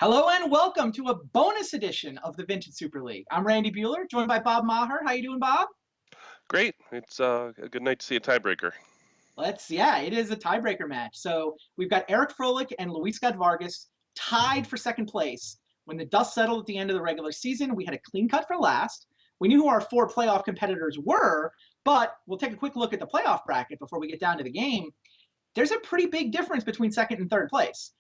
Hello and welcome to a bonus edition of the Vintage Super League. I'm Randy Bueller, joined by Bob Maher. How you doing, Bob? Great. It's a good night to see a tiebreaker. It is a tiebreaker match. So we've got Eric Froehlich and Luis Scott-Vargas tied for second place. When the dust settled at the end of the regular season, we had a clean cut for last. We knew who our four playoff competitors were, but we'll take a quick look at the playoff bracket before we get down to the game. There's a pretty big difference between second and third place.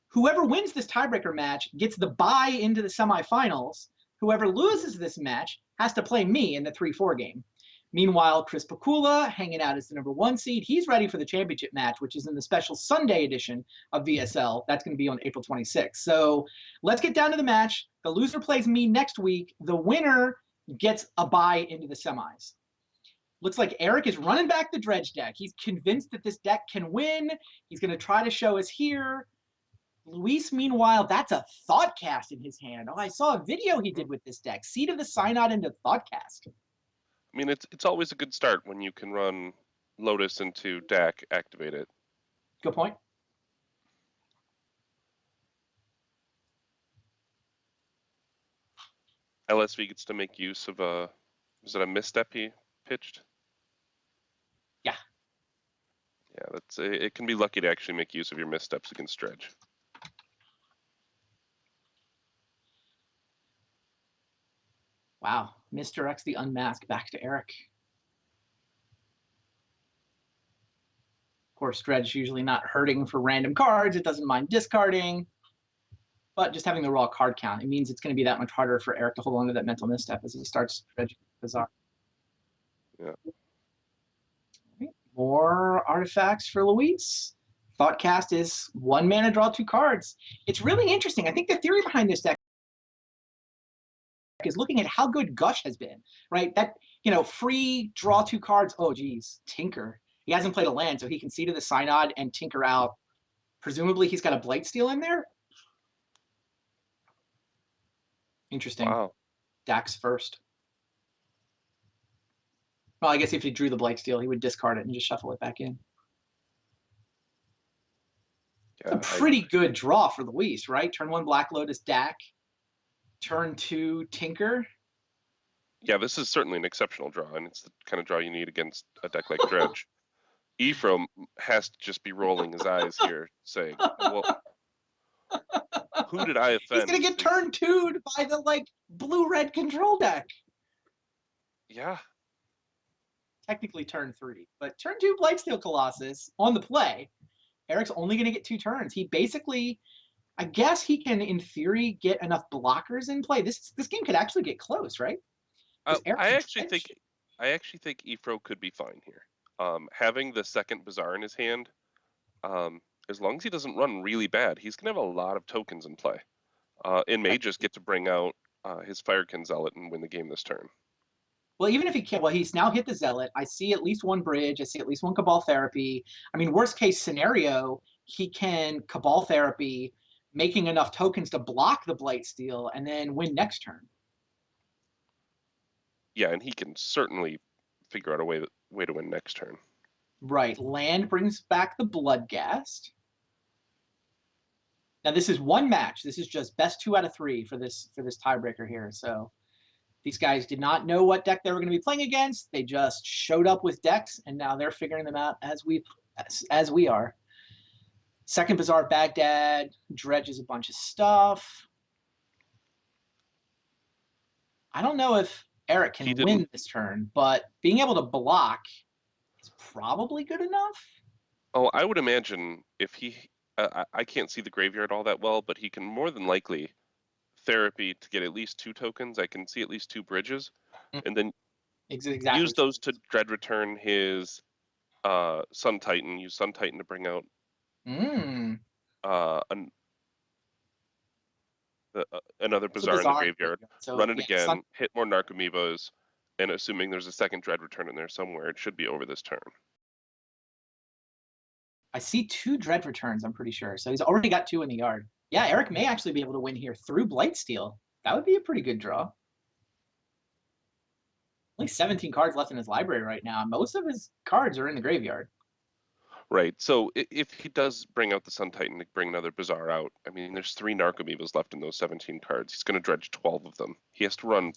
Whoever wins this tiebreaker match gets the bye into the semifinals. Whoever loses this match has to play me in the 3-4 game. Meanwhile, Chris Pakula, hanging out as the number 1 seed, he's ready for the championship match, which is in the special Sunday edition of VSL. That's going to be on April 26th. So let's get down to the match. The loser plays me next week. The winner gets a bye into the semis. Looks like Eric is running back the dredge deck. He's convinced that this deck can win. He's going to try to show us here. Luis, meanwhile, that's a Thoughtcast in his hand. Oh, I saw a video he did with this deck. Seed of the Synod into Thoughtcast. I mean, it's always a good start when you can run Lotus into deck, activate it. Good point. LSV gets to make use of was it a misstep he pitched? Yeah. Yeah, it can be lucky to actually make use of your missteps against dredge. Wow. Mr. X the Unmasked back to Eric. Of course, Dredge usually not hurting for random cards. It doesn't mind discarding. But just having the raw card count, it means it's going to be that much harder for Eric to hold on to that mental misstep as he starts dredging Bizarre. Yeah. More artifacts for Luis. Thoughtcast is 1 mana, draw 2 cards. It's really interesting. I think the theory behind this deck is looking at how good Gush has been, right? That, free draw 2 cards. Oh, geez, Tinker. He hasn't played a land, so he can see to the Synod and Tinker out. Presumably, he's got a Blightsteel in there. Interesting. Wow. Dax first. Well, I guess if he drew the Blightsteel, he would discard it and just shuffle it back in. Yeah, it's a pretty good draw for Luis, right? Turn 1 Black Lotus Dak. Turn 2 Tinker. Yeah, this is certainly an exceptional draw, and it's the kind of draw you need against a deck like Dredge. Ephraim has to just be rolling his eyes here, saying, well, who did I offend? He's going to get turn 2'd by the, blue-red control deck. Yeah. Technically turn 3, but turn 2 Blightsteel Colossus on the play. Eric's only going to get 2 turns. He basically, I guess he can, in theory, get enough blockers in play. This game could actually get close, right? I actually think Ephro could be fine here. Having the second Bizarre in his hand, as long as he doesn't run really bad, he's going to have a lot of tokens in play. And may just get to bring out his Firekin Zealot and win the game this turn. Well, even if he can't, he's now hit the Zealot. I see at least 1 bridge. I see at least 1 Cabal Therapy. I mean, worst case scenario, he can Cabal Therapy, making enough tokens to block the Blightsteel and then win next turn. Yeah, and he can certainly figure out a way to win next turn. Right. Land brings back the Bloodghast. Now, this is 1 match. This is just best 2 out of 3 for this tiebreaker here. So these guys did not know what deck they were going to be playing against. They just showed up with decks, and now they're figuring them out as we are. Second Bizarre Baghdad, dredges a bunch of stuff. I don't know if Eric can win this turn, but being able to block is probably good enough. Oh, I would imagine if he, I can't see the graveyard all that well, but he can more than likely therapy to get at least 2 tokens. I can see at least 2 bridges, and then use those to dread return his Sun Titan. Use Sun Titan to bring out another Bizarre in the graveyard. So, run it again, hit more Narcomoebas, and assuming there's a second dread return in there somewhere, it should be over this turn. I see 2 dread returns, I'm pretty sure. So he's already got 2 in the yard. Yeah, Eric may actually be able to win here through Blightsteel. That would be a pretty good draw. Only 17 cards left in his library right now. Most of his cards are in the graveyard. Right. So if he does bring out the Sun Titan to bring another Bazaar out, I mean, there's 3 Narcomoebas left in those 17 cards. He's going to dredge 12 of them. He has to run.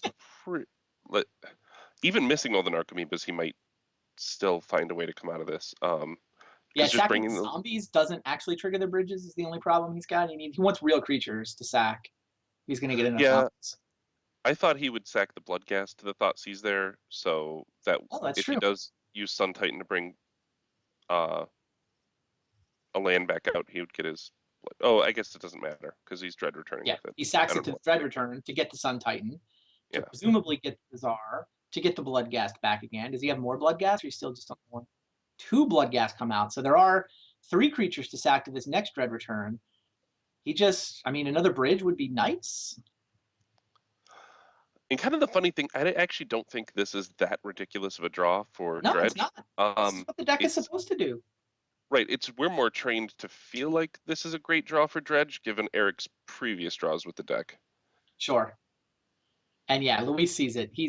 Even missing all the Narcomoebas, he might still find a way to come out of this. Yeah, Because just sacking bringing the zombies doesn't actually trigger the bridges is the only problem he's got. He wants real creatures to sack. He's going to get enough yeah, zombies. I thought he would sack the Blood Gas to the Thoughtseize there, so that Oh, that's if he true. does use Sun Titan to bring uh, a land back out, he would get his. Oh, I guess it doesn't matter because he's dread returning Yeah, with it. he sacks I it don't to know. the Dread Return to get the Sun Titan, to Yeah, presumably get the Bazaar, to get the Bloodghast back again. Does he have more Bloodghast, or he's still just on one? 2 Bloodghast come out. So there are 3 creatures to sack to this next Dread Return. I mean, another bridge would be nice. and kind of the funny thing, I actually don't think this is that ridiculous of a draw for No, it's dredge. not. This is what the deck is It's supposed to do. right. We're more trained to feel like this is a great draw for dredge, given Eric's previous draws with the deck. Sure. And yeah, Luis sees it. He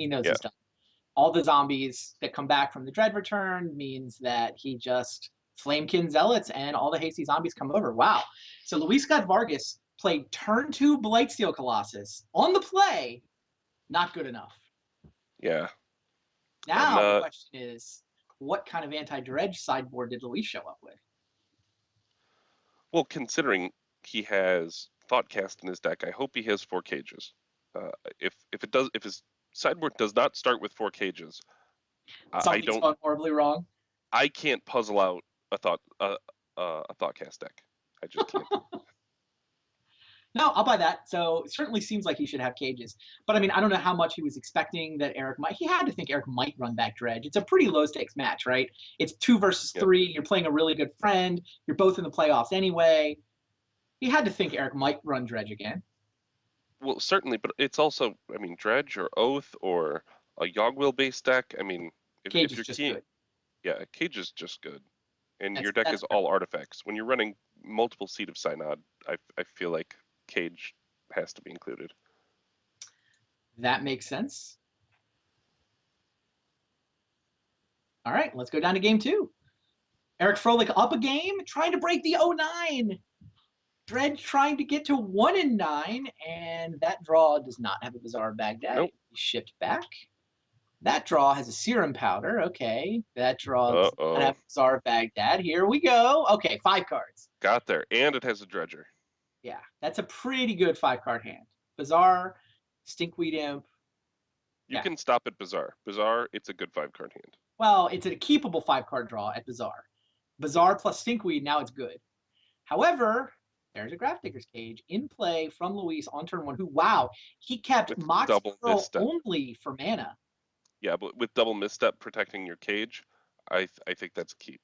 knows Yeah. he's done. All the zombies that come back from the Dread Return means that he just Flamekin Zealots and all the hasty zombies come over. Wow. So Luis Scott-Vargas played turn 2 Blightsteel Colossus on the play. Not good enough. Yeah. Now the question is, what kind of anti-dredge sideboard did Luis show up with? Well, considering he has Thoughtcast in his deck, I hope he has 4 cages. If his sideboard does not start with 4 cages, I Something's don't. gone horribly wrong. I can't puzzle out a Thoughtcast deck. I just can't. No, I'll buy that. So it certainly seems like he should have cages. But I mean, I don't know how much he was expecting that Eric might. He had to think Eric might run back Dredge. It's a pretty low stakes match, right? It's 2 versus Yeah. 3. You're playing a really good friend. You're both in the playoffs anyway. He had to think Eric might run Dredge again. Well, certainly, but it's also, I mean, Dredge or Oath or a Yogg-Will based deck. I mean, Cage if is you're just keying, good. yeah, Cage is just good, and That's your deck that's is all artifacts. When you're running multiple Seed of Synod, I feel like Cage has to be included. that makes sense. All right, let's go down to game 2. Eric Froehlich up a game, trying to break the 0-9. Dredge trying to get to 1-9, and that draw does not have a Bazaar of Baghdad. Nope. Shipped back. That draw has a serum powder. Okay. That draw does not have Bazaar of Baghdad. Here we go. Okay, 5 cards. Got there. And it has a Dredger. Yeah, that's a pretty good 5-card hand. Bazaar, Stinkweed Imp. You can stop at Bazaar. Bazaar, it's a good 5-card hand. Well, it's a keepable 5-card draw at Bazaar. Bazaar plus Stinkweed, now it's good. However, there's a Grafdigger's Cage in play from Luis on turn 1, who, wow, he kept Mox Pearl only for mana. Yeah, but with double misstep protecting your cage, I think that's a keep.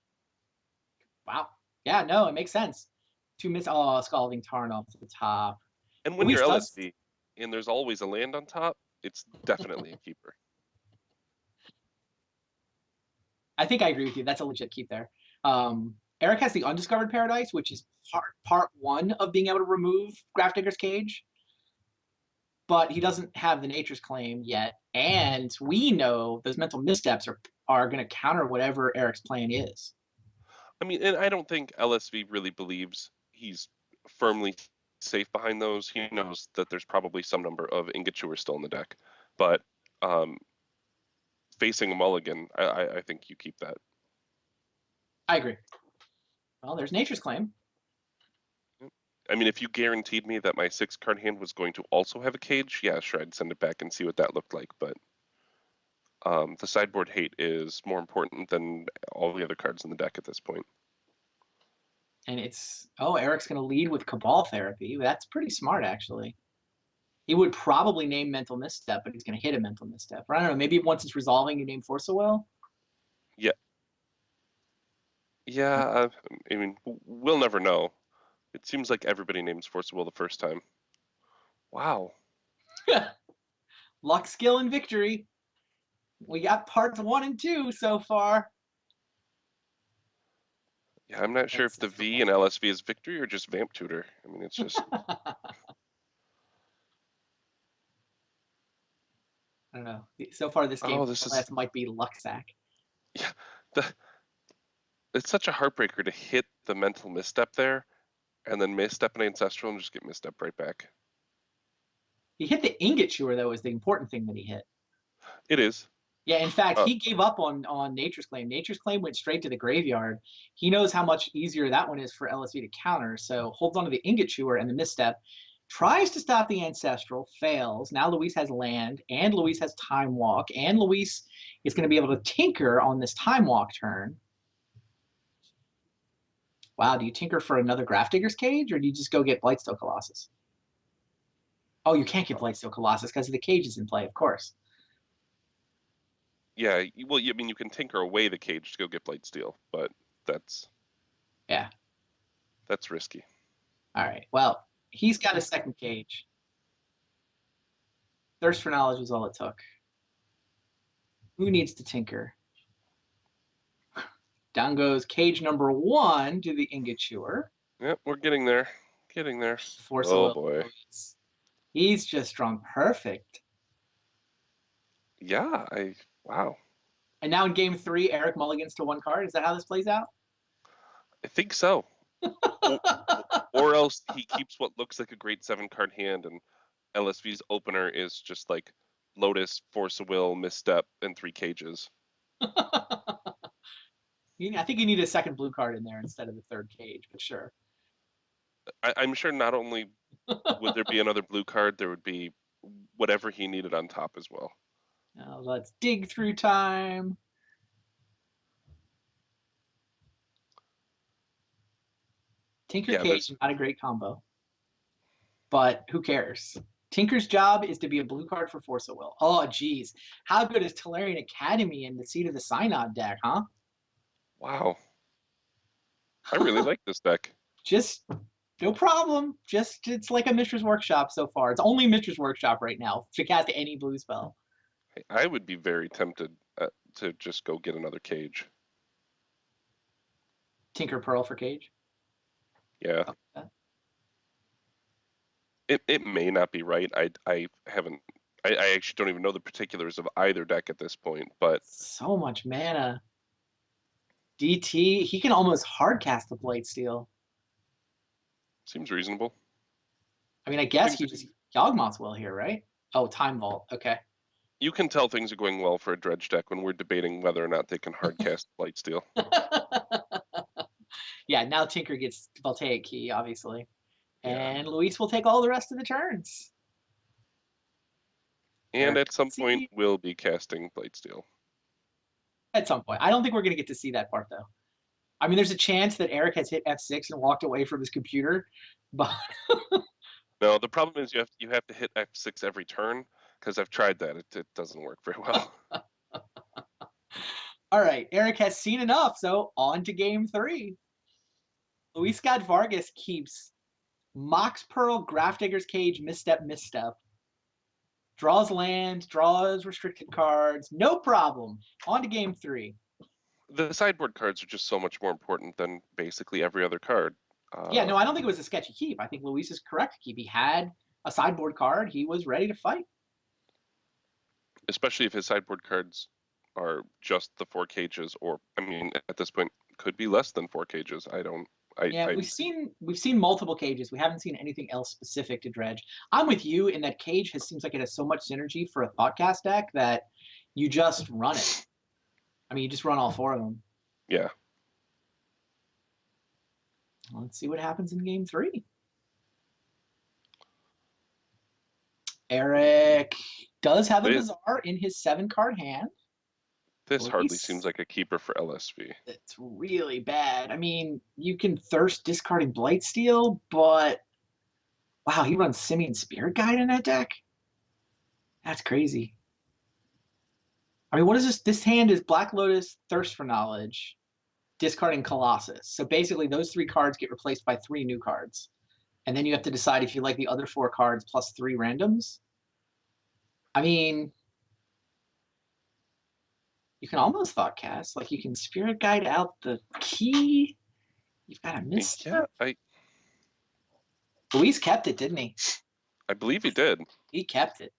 Wow. Yeah, no, it makes sense. 2 Scalding Tarn off the top. And when you're LSV and there's always a land on top, it's definitely a keeper. I think I agree with you. That's a legit keep there. Eric has the Undiscovered Paradise, which is part 1 of being able to remove Grafdigger's Cage. But he doesn't have the Nature's Claim yet. And we know those mental missteps are going to counter whatever Eric's plan is. I mean, and I don't think LSV really believes he's firmly safe behind those. He knows that there's probably some number of Ingature still in the deck. But facing a mulligan, I think you keep that. I agree. Well, there's Nature's Claim. I mean, if you guaranteed me that my 6-card hand was going to also have a cage, yeah, sure, I'd send it back and see what that looked like. But the sideboard hate is more important than all the other cards in the deck at this point. And Eric's going to lead with Cabal Therapy. That's pretty smart, actually. He would probably name Mental Misstep, but he's going to hit a Mental Misstep. Or I don't know, maybe once it's resolving, you name Force of Will? Yeah. Yeah, I mean, we'll never know. It seems like everybody names Force of Will the first time. Wow. Luck, skill, and victory. We got parts 1 and 2 so far. Yeah, I'm not sure if the V in LSV is victory or just Vamp Tutor. I mean, it's just... I don't know. So far, this game might be Luck Sack. Yeah, It's such a heartbreaker to hit the mental misstep there, and then misstep an ancestral and just get misstep right back. He hit the ingot chewer, though, is the important thing that he hit. It is. Yeah, in fact, he gave up on Nature's Claim. Nature's Claim went straight to the graveyard. He knows how much easier that one is for LSV to counter, so holds on to the ingot chewer and the misstep. Tries to stop the ancestral, fails. Now Luis has land, and Luis has time walk, and Luis is going to be able to tinker on this time walk turn. Wow, do you tinker for another Grafdigger's Cage, or do you just go get Blightsteel Colossus? Oh, you can't get Blightsteel Colossus because the cage is in play, of course. Yeah, well, I mean, you can tinker away the cage to go get Blightsteel, but that's risky. All right, well, he's got a second cage. Thirst for Knowledge was all it took. Who needs to tinker? Down goes cage number 1 to the ingot chewer. Yep, we're getting there. Getting there. Oh boy. He's just drawn perfect. Yeah, wow. And now in game 3, Eric mulligans to 1 card. Is that how this plays out? I think so. or else he keeps what looks like a great 7-card hand, and LSV's opener is just like Lotus, Force of Will, Misstep, and 3 cages. I think you need a second blue card in there instead of the third cage, but sure. I'm sure not only would there be another blue card, there would be whatever he needed on top as well. Now let's dig through time. Tinker Cage is not a great combo, but who cares? Tinker's job is to be a blue card for Force of Will. Oh, geez. How good is Tolarian Academy in the Seat of the Synod deck, huh? Wow. I really like this deck. Just no problem. Just it's like a Mishra's Workshop so far. It's only Mishra's Workshop right now to cast any blue spell. I would be very tempted to just go get another cage. Tinker Pearl for cage? Yeah. Okay. It may not be right. I haven't. I actually don't even know the particulars of either deck at this point, but so much mana. DT, he can almost hard cast the Blightsteel. Seems reasonable. I mean, I guess he just Yawgmoth's Will here, right? Oh, Time Vault. Okay. You can tell things are going well for a dredge deck when we're debating whether or not they can hard cast Blightsteel. Yeah, now Tinker gets Voltaic Key, obviously. And Yeah. Luis will take all the rest of the turns. And at some point, we'll be casting Blightsteel. At some point. I don't think we're going to get to see that part, though. I mean, there's a chance that Eric has hit F6 and walked away from his computer, but... No, the problem is you have to hit F6 every turn, because I've tried that. It doesn't work very well. All right, Eric has seen enough, so on to game 3. Luis Scott-Vargas keeps Mox Pearl, Grafdigger's Cage, Misstep. Draws land, draws restricted cards. No problem. On to game 3. The sideboard cards are just so much more important than basically every other card. Yeah, no, I don't think it was a sketchy keep. I think Luis is correct to keep. He had a sideboard card. He was ready to fight. Especially if his sideboard cards are just the 4 cages, or, I mean, at this point, could be less than 4 cages. We've seen multiple cages. We haven't seen anything else specific to dredge. I'm with you in that cage seems like it has so much synergy for a Thoughtcast deck that you just run it. I mean, you just run all 4 of them. Yeah. Let's see what happens in game 3. Eric does have a Bazaar in his 7-card hand. This hardly seems like a keeper for LSV. It's really bad. I mean, you can thirst discarding Blightsteel, but wow, he runs Simian Spirit Guide in that deck? That's crazy. I mean, what is this? This hand is Black Lotus, Thirst for Knowledge, discarding Colossus. So basically, those 3 cards get replaced by 3 new cards. And then you have to decide if you like the other 4 cards plus 3 randoms. I mean, you can almost Thoughtcast. Like, you can Spirit Guide out the key. You've got a Misstep. Yeah, Luis kept it, didn't he? I believe he did. He kept it.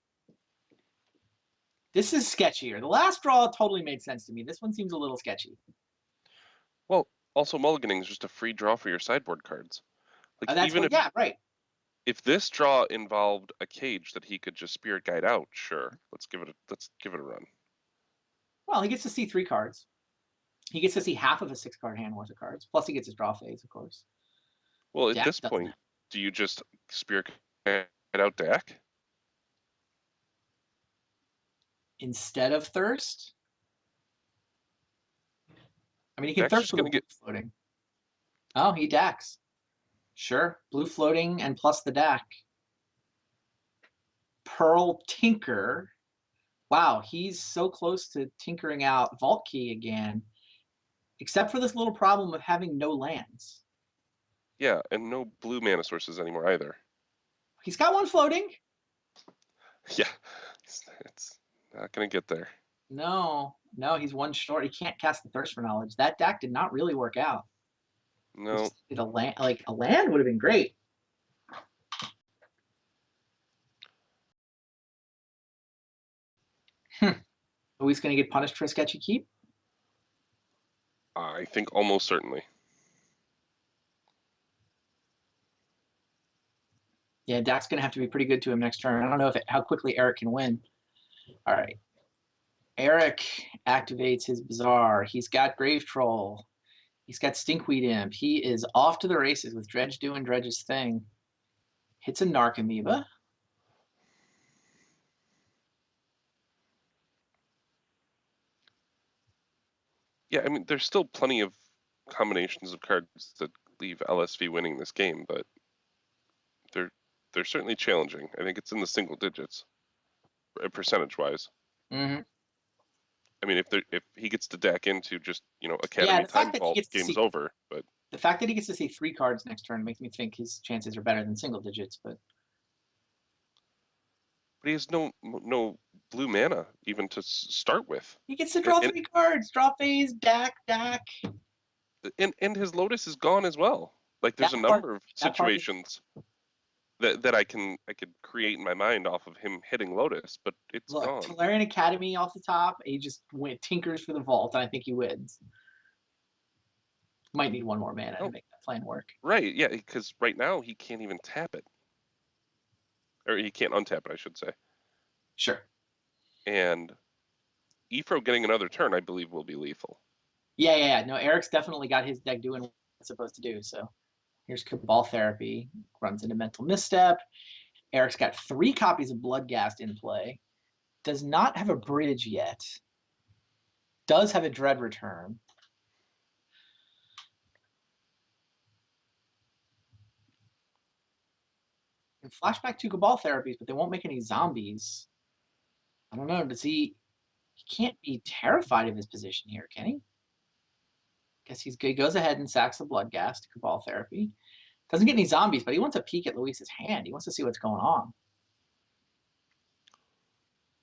This is sketchier. The last draw totally made sense to me. This one seems a little sketchy. Well, Also, mulliganing is just a free draw for your sideboard cards. Like That's even what, yeah, right. if this draw involved a cage that he could just Spirit Guide out, sure, let's give it a run. Well, he gets to see 3 cards. He gets to see half of a 6-card hand worth of cards. Plus, he gets his draw phase, of course. Well, at Dak this doesn't. point, do you just Spirit Guide out Dak? Instead of Thirst? I mean, he can Dak's Thirst just with a gonna blue get. floating. Oh, he Dax. Sure. Blue floating and plus the Dak. Pearl Tinker. Wow, he's so close to tinkering out Vault Key again. Except for this little problem of having no lands. Yeah, and no blue mana sources anymore either. He's got 1 floating. Yeah, it's not gonna get there. No, he's 1 short. He can't cast the Thirst for Knowledge. That deck did not really work out. No. A land, like a land would have been great. Louis going to get punished for a sketchy keep? I think almost certainly. Yeah, Dak's going to have to be pretty good to him next turn. I don't know how quickly Eric can win. All right. Eric activates his Bazaar. He's got Grave Troll. He's got Stinkweed Imp. He is off to the races with Dredge doing Dredge's thing. Hits a Narc Amoeba. Yeah, I mean, there's still plenty of combinations of cards that leave LSV winning this game, but they're certainly challenging. I think it's in the single digits, percentage-wise. Mm-hmm. I mean, if he gets to deck into just Yeah, Academy the fact Time that he Vault, gets to game's see over. But the fact that he gets to see 3 cards next turn makes me think his chances are better than single digits. But he has no blue mana even to start with, he gets to draw 3 cards. Draw phase, Dak. and his Lotus is gone as well. Like there's a number of situations that I could create in my mind off of him hitting Lotus, but it's gone. Tolarian Academy off the top. He just tinkers for the vault, and I think he wins. Might need 1 more mana to make that plan work. Right, yeah, because right now he can't even tap it. Or he can't untap it, I should say. Sure. And Efro getting another turn, I believe, will be lethal. Yeah. No, Eric's definitely got his deck doing what it's supposed to do. So here's Cabal Therapy. Runs into Mental Misstep. Eric's got 3 copies of Bloodghast in play. Does not have a bridge yet. Does have a Dread Return. And flashback 2 Cabal Therapies, but they won't make any zombies. I don't know. Does he can't be terrified of his position here, can he? Guess he goes ahead and sacks the Bloodghast to Cabal Therapy. Doesn't get any zombies, but he wants a peek at Luis's hand. He wants to see what's going on.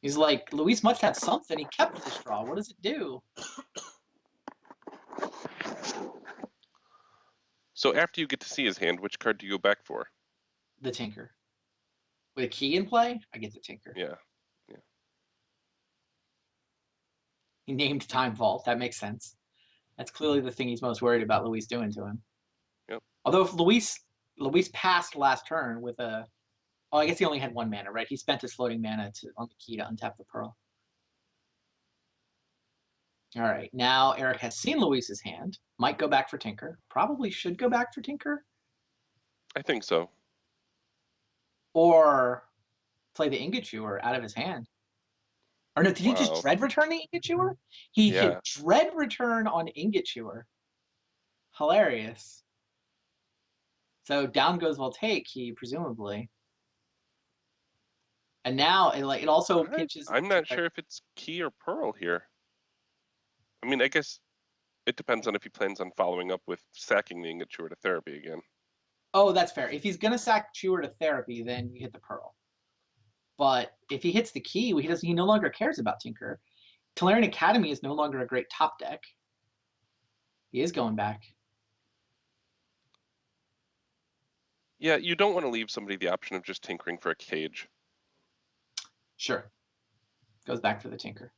He's like, Luis must have something. He kept the straw. What does it do? So after you get to see his hand, which card do you go back for? The Tinker. With a key in play, I get the Tinker. Yeah. He named Time Vault. That makes sense. That's clearly the thing he's most worried about Luis doing to him. Yep. Although if Luis passed last turn with a... Oh, I guess he only had 1 mana, right? He spent his floating mana on the key to untap the Pearl. All right, now Eric has seen Luis's hand. Might go back for Tinker. Probably should go back for Tinker. I think so. Or play the Ingot Chewer out of his hand. Or no, did he just Dread Return the Ingot Chewer? He hit Dread Return on Ingot Chewer. Hilarious. So down goes Voltaic Key, presumably. And now it also pitches... I'm not sure if it's key or pearl here. I mean, I guess it depends on if he plans on following up with sacking the Ingot Chewer to Therapy again. Oh, that's fair. If he's going to sack Chewer to Therapy, then you hit the Pearl. But if he hits the key, he no longer cares about Tinker. Tolarian Academy is no longer a great top deck. He is going back. Yeah, you don't want to leave somebody the option of just tinkering for a cage. Sure. Goes back for the Tinker.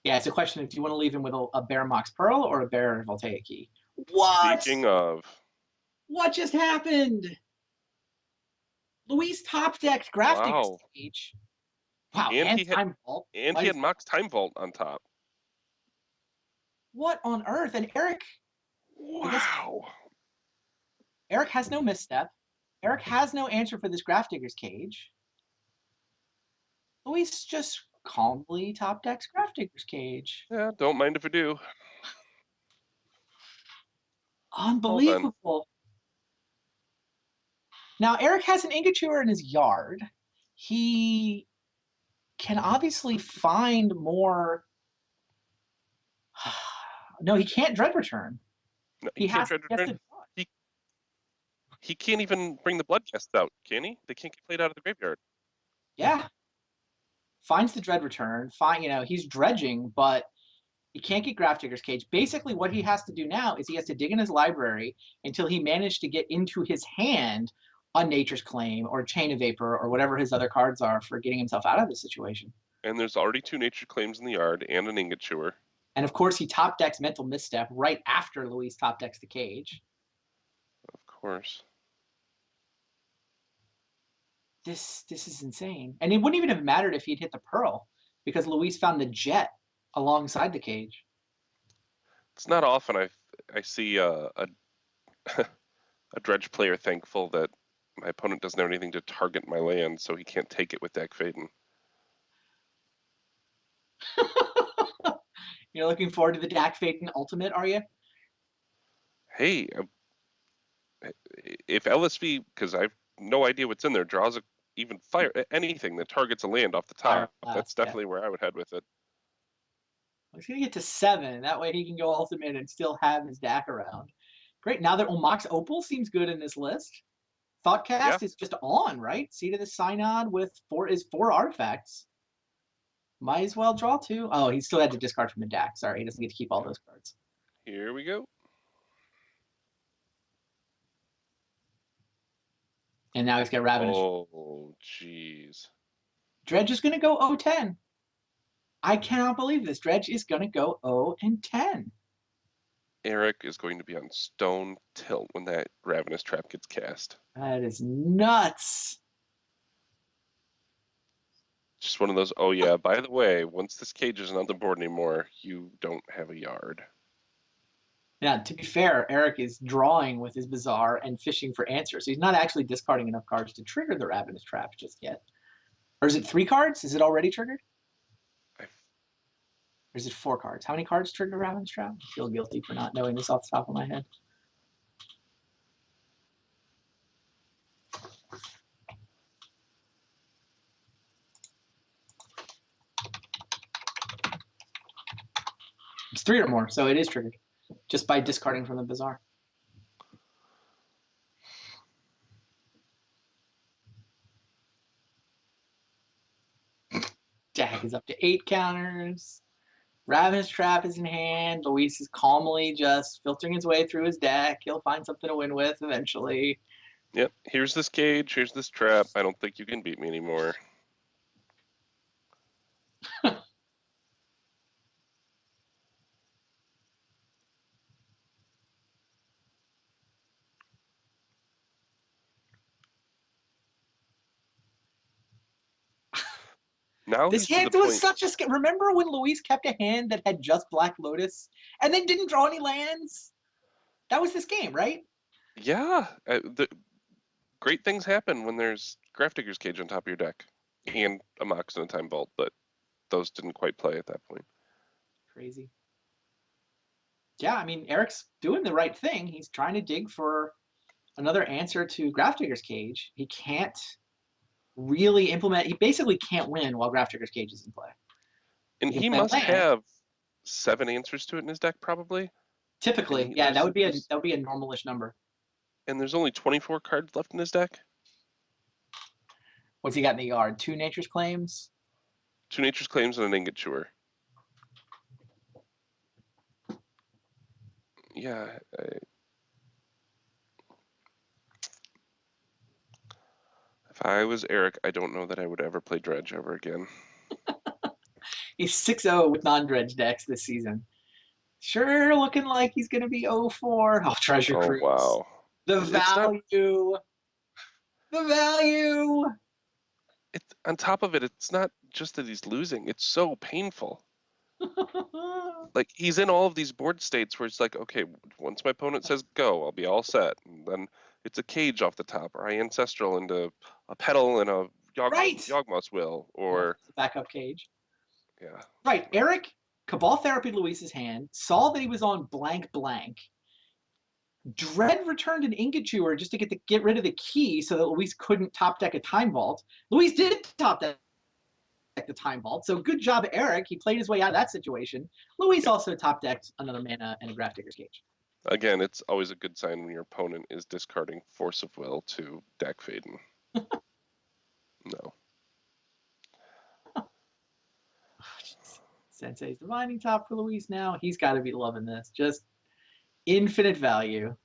Yeah, it's a question of do you want to leave him with a Bear Mox Pearl or a Bear Voltaic Key? What? Speaking of, What just happened? Luis top decked Graph Digger's wow, Cage. Wow, and and Time Vault. he What had is Mox Time Vault on top. what on earth? And Eric, I guess Wow. Eric has no misstep. Eric has no answer for this Graph Digger's Cage. Luis just calmly top decks Graph Digger's Cage. Yeah, don't mind if I do. Hold on. Unbelievable. Now, Eric has an Ingature in his yard. He can obviously find more. No, he can't Dread Return. No, He can't has try to to return. He can't even bring the Bloodcasts out, can he? They can't get played out of the graveyard. yeah. Finds the Dread Return. He's dredging, but he can't get Graph Digger's Cage. Basically, what he has to do now is he has to dig in his library until he managed to get into his hand a Nature's Claim or Chain of Vapor or whatever his other cards are for getting himself out of this situation. And there's already 2 Nature Claims in the yard and an Ingot Chewer. And of course, he top decks Mental Misstep right after Luis top decks the Cage. Of course. This is insane. And it wouldn't even have mattered if he'd hit the Pearl because Luis found the Jet alongside the Cage. It's not often I see a dredge player thankful that my opponent doesn't have anything to target my land, so he can't take it with Dak Faden. You're looking forward to the Dak Faden Ultimate, are you? Hey, if LSV, because I've no idea what's in there, draws even fire anything that targets a land off the top, that's definitely where I would head with it. He's going to get to 7. That way he can go Ultimate and still have his Dak around. Great. Now that Mox Opal seems good in this list. Thoughtcast is just on, right? Seat of the Synod with 4 artifacts. Might as well draw 2. Oh, he still had to discard from the Dak. Sorry, he doesn't get to keep all those cards. Here we go. And now he's got Ravenous. Oh, jeez. Dredge is going to go 0-10. I cannot believe this. Dredge is going to go 0-10. Eric is going to be on stone tilt when that Ravenous Trap gets cast. That is nuts. Just one of those, oh yeah, by the way, once this cage isn't on the board anymore, you don't have a yard. Now, to be fair, Eric is drawing with his Bazaar and fishing for answers. So he's not actually discarding enough cards to trigger the Ravenous Trap just yet. Or is it 3 cards? Is it already triggered? Or is it 4 cards? How many cards trigger Ravenous Trap? I feel guilty for not knowing this off the top of my head. It's 3 or more, so it is triggered just by discarding from the Bazaar. Dak is up to 8 counters. Ravenous Trap is in hand. Luis is calmly just filtering his way through his deck. He'll find something to win with eventually. Yep, here's this cage, here's this trap. I don't think you can beat me anymore. Now This he's to hand the was point. such a scam. Remember when Luis kept a hand that had just Black Lotus and then didn't draw any lands? That was this game, right? Yeah, the great things happen when there's Graph Digger's Cage on top of your deck and a Mox and a Time Vault, but those didn't quite play at that point. Crazy. Yeah, I mean, Eric's doing the right thing. He's trying to dig for another answer to Graph Digger's Cage. He can't really implement. He basically can't win while Graph Digger's Cage is in play. And he must have 7 answers to it in his deck, probably. Typically, yeah, that would be a normalish number. And there's only 24 cards left in his deck. What's he got in the yard? 2 Nature's Claims? 2 Nature's Claims and an Ingot Chewer. Yeah. If I was Eric, I don't know that I would ever play Dredge ever again. He's 6-0 with non-dredge decks this season. Sure looking like he's going to be 0-4. Oh, Treasure Oh Cruise. wow. The It's not. value. The value. It's on top of it. It's not just that he's losing. It's so painful. Like he's in all of these board states where it's like, okay, once my opponent says go, I'll be all set. And then it's a cage off the top, or I ancestral into a pedal and a Right. Yawgmoth's will, or Backup cage. yeah. Right. Eric Cabal Therapy Luis's hand, saw that he was on blank blank. Dread returned an Ingot Chewer just to get rid of the key so that Luis couldn't top deck a Time Vault. Luis did top deck the Time Vault, so good job, Eric. He played his way out of that situation. Luis also top decked another mana and a Gravedigger's Cage. Again, it's always a good sign when your opponent is discarding Force of Will to deck Faden. No. Sensei's Divining Top for Luis now. He's got to be loving this. Just infinite value.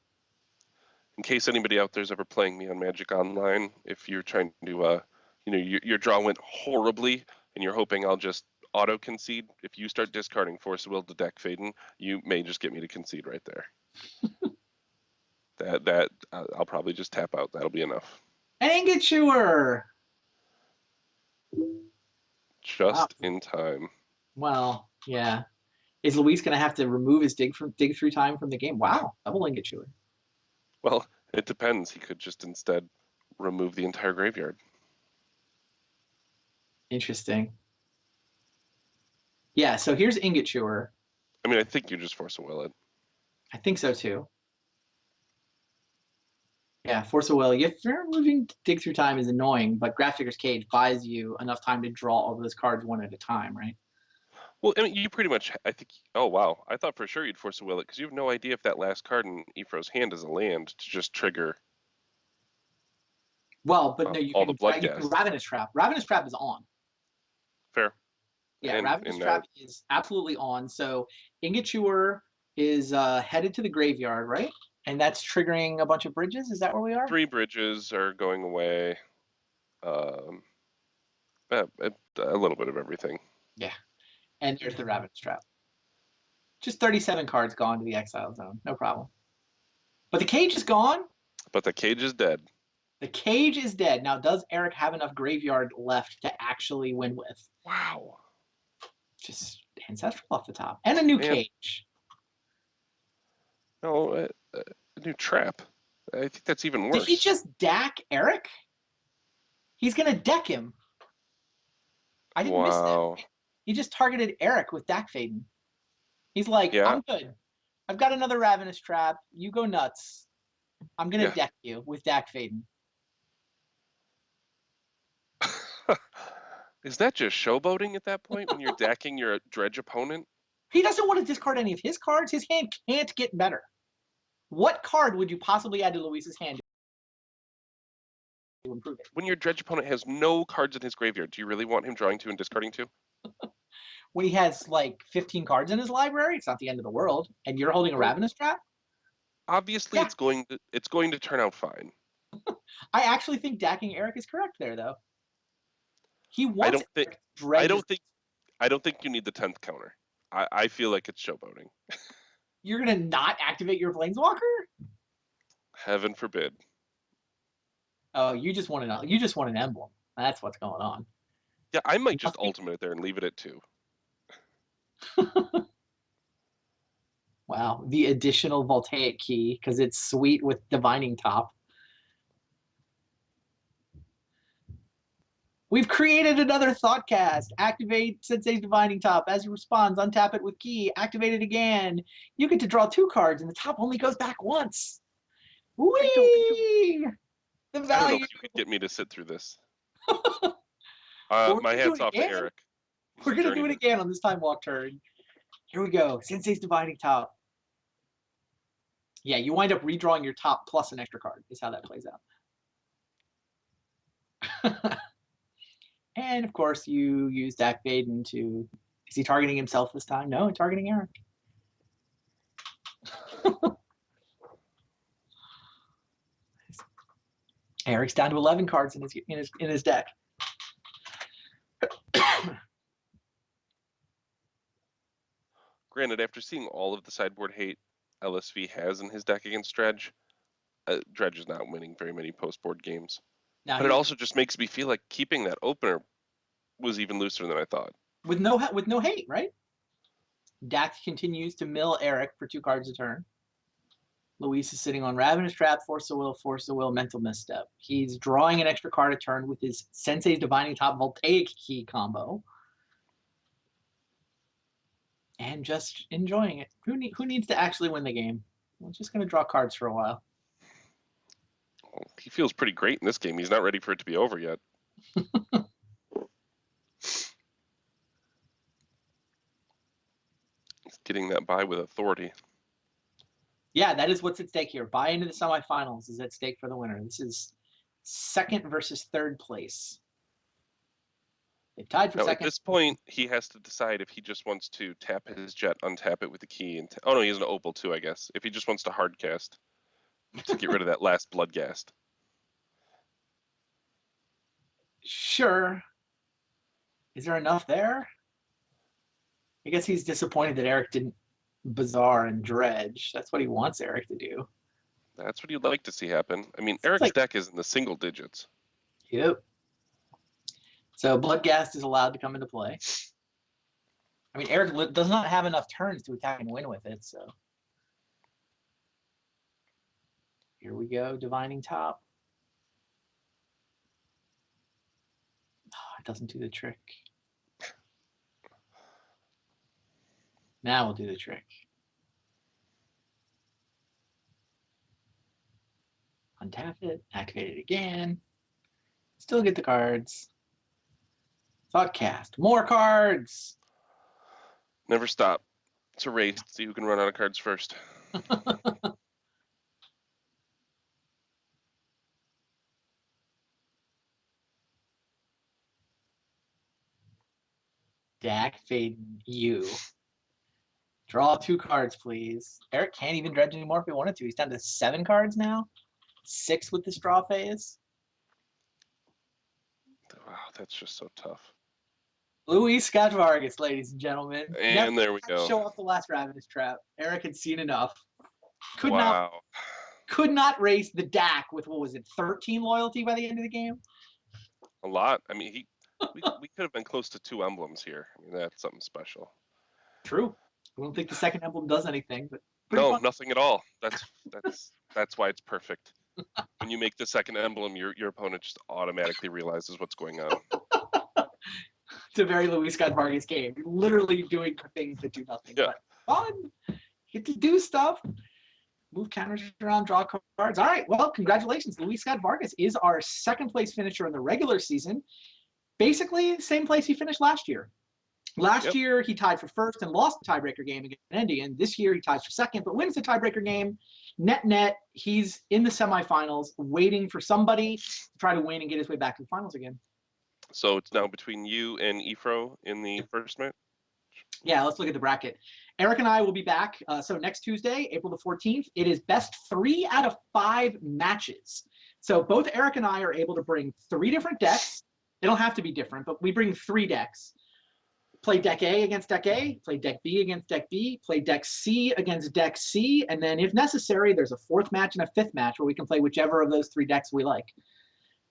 In case anybody out there's ever playing me on Magic Online, if you're trying to, your draw went horribly and you're hoping I'll just auto concede, if you start discarding Force of Will to deck Faden, you may just get me to concede right there. I'll probably just tap out. That'll be enough. Ingot Chewer. Just in time. Well, yeah. Is Luis going to have to remove his dig through time from the game? Wow, double Ingot Chewer. Well, it depends. He could just instead remove the entire graveyard. Interesting. Yeah, so here's Ingot Chewer. I mean, I think you just Force a Will it. I think so too. Yeah, Force of Will. If you're moving Dig Through Time is annoying, but Gravedigger's Cage buys you enough time to draw all those cards one at a time, right? Well, I mean, you pretty much, I think, oh wow, I thought for sure you'd Force a Will it because you have no idea if that last card in Ephro's hand is a land to just trigger. Well, but no, you all can, the blood you gas. can Ravenous Trap. Ravenous Trap is on. Fair. Yeah, Ravenous Trap is absolutely on. So Ingot Chewer is headed to the graveyard, right? And that's triggering a bunch of bridges. Is that where we are? 3 bridges are going away. A little bit of everything. Yeah. And there's the Ravenous Trap. Just 37 cards gone to the exile zone. No problem. But the cage is gone. But the cage is dead. The cage is dead. Now, does Eric have enough graveyard left to actually win with? Wow. Just Ancestral off the top. And a new cage. No, a new trap. I think that's even worse. Did he just deck Eric? He's going to deck him. I didn't miss that. He just targeted Eric with Dak Faden. He's like, I'm good. I've got another Ravenous Trap. You go nuts. I'm going to deck you with Dak Faden. Is that just showboating at that point when you're decking your dredge opponent? He doesn't want to discard any of his cards. His hand can't get better. What card would you possibly add to Luis's hand to improve it? When your dredge opponent has no cards in his graveyard, do you really want him drawing 2 and discarding 2? When he has like 15 cards in his library, it's not the end of the world. And you're holding a Ravenous Trap? Obviously, it's going to turn out fine. I actually think decking Eric is correct there, though. He wants I don't think you need the 10th counter. I feel like it's showboating. You're gonna not activate your Planeswalker? Heaven forbid. Oh, you just want an emblem. That's what's going on. Yeah, I might just ultimate it there and leave it at 2. Wow, the additional Voltaic key, because it's sweet with Divining Top. We've created another Thoughtcast. Activate Sensei's Divining Top. As he responds, untap it with key. Activate it again. You get to draw 2 cards, and the top only goes back once. Whee! The value. I don't know if you could get me to sit through this. My hat's off to Eric. We're going to do it again on this Time Walk turn. Here we go. Sensei's Divining Top. Yeah, you wind up redrawing your top plus an extra card is how that plays out. And, of course, you use Dak Faden to... Is he targeting himself this time? No, targeting Eric. Eric's down to 11 cards in his deck. Granted, after seeing all of the sideboard hate LSV has in his deck against Dredge, Dredge is not winning very many post-board games. Now, But it also just makes me feel like keeping that opener was even looser than I thought. with no hate, right? Dak continues to mill Eric for 2 cards a turn. Luis is sitting on Ravenous Trap, Force of Will, Mental Misstep. He's drawing an extra card a turn with his Sensei's Divining Top Voltaic Key combo. And just enjoying it. Who needs to actually win the game? We're just going to draw cards for a while. Well, he feels pretty great in this game. He's not ready for it to be over yet. He's getting that bye with authority. Yeah, that is what's at stake here. Buy into the semifinals is at stake for the winner. This is 2nd versus 3rd place. They've tied for 2nd. At this point, he has to decide if he just wants to tap his jet, untap it with the key, and oh no, he has an opal too, I guess. If he just wants to hard cast to get rid of that last Bloodghast. Sure. Is there enough there? I guess he's disappointed that Eric didn't Bazaar and Dredge. That's what he wants Eric to do. That's what you'd like to see happen. I mean, Eric's deck is in the single digits. Yep. So Bloodghast is allowed to come into play. I mean, Eric does not have enough turns to attack and win with it, so. Here we go, Divining Top. Oh, it doesn't do the trick. Now we'll do the trick. Untap it, activate it again. Still get the cards. Thoughtcast, more cards. Never stop. It's a race. See who can run out of cards first. Dak fading you. Draw 2 cards, please. Eric can't even dredge anymore if he wanted to. He's down to 7 cards now. 6 with this draw phase. Wow, that's just so tough. Luis Scott-Vargas, ladies and gentlemen. And there we go. Show off the last Ravenous Trap. Eric had seen enough. Could not race the Dak with, what was it, 13 loyalty by the end of the game? A lot. I mean, we could have been close to 2 emblems here. I mean, that's something special. True. I don't think the second emblem does anything, but no, fun. Nothing at all. That's why it's perfect. When you make the second emblem, your opponent just automatically realizes what's going on. It's a very Luis Scott-Vargas game. You're literally doing things that do nothing. Yeah. But fun. Get to do stuff. Move counters around, draw cards. All right. Well, congratulations. Luis Scott-Vargas is our 2nd place finisher in the regular season. Basically, same place he finished last year. Last year, he tied for 1st and lost the tiebreaker game against Indian. This year, he ties for 2nd, but wins the tiebreaker game. Net, he's in the semifinals, waiting for somebody to try to win and get his way back to the finals again. So it's now between you and Efro in the first match? Yeah, let's look at the bracket. Eric and I will be back. So next Tuesday, April the 14th, it is best 3 out of 5 matches. So both Eric and I are able to bring 3 different decks. They don't have to be different, but we bring 3 decks. Play deck A against deck A, play deck B against deck B, play deck C against deck C, and then if necessary, there's a 4th match and a 5th match where we can play whichever of those 3 decks we like.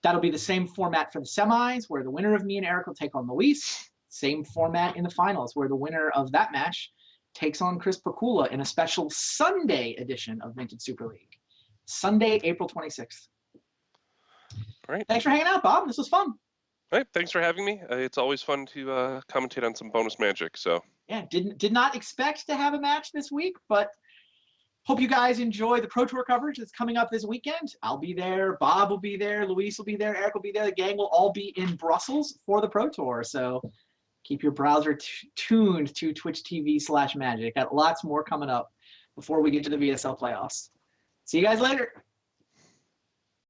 That'll be the same format for the semis, where the winner of me and Eric will take on Luis. Same format in the finals, where the winner of that match takes on Chris Pakula in a special Sunday edition of Vintage Super League. Sunday, April 26th. All right. Thanks for hanging out, Bob. This was fun. All right, thanks for having me. It's always fun to commentate on some bonus Magic. So yeah, did not expect to have a match this week, but hope you guys enjoy the Pro Tour coverage that's coming up this weekend. I'll be there. Bob will be there. Luis will be there. Eric will be there. The gang will all be in Brussels for the Pro Tour. So keep your browser tuned to Twitch TV/Magic. Got lots more coming up before we get to the VSL playoffs. See you guys later.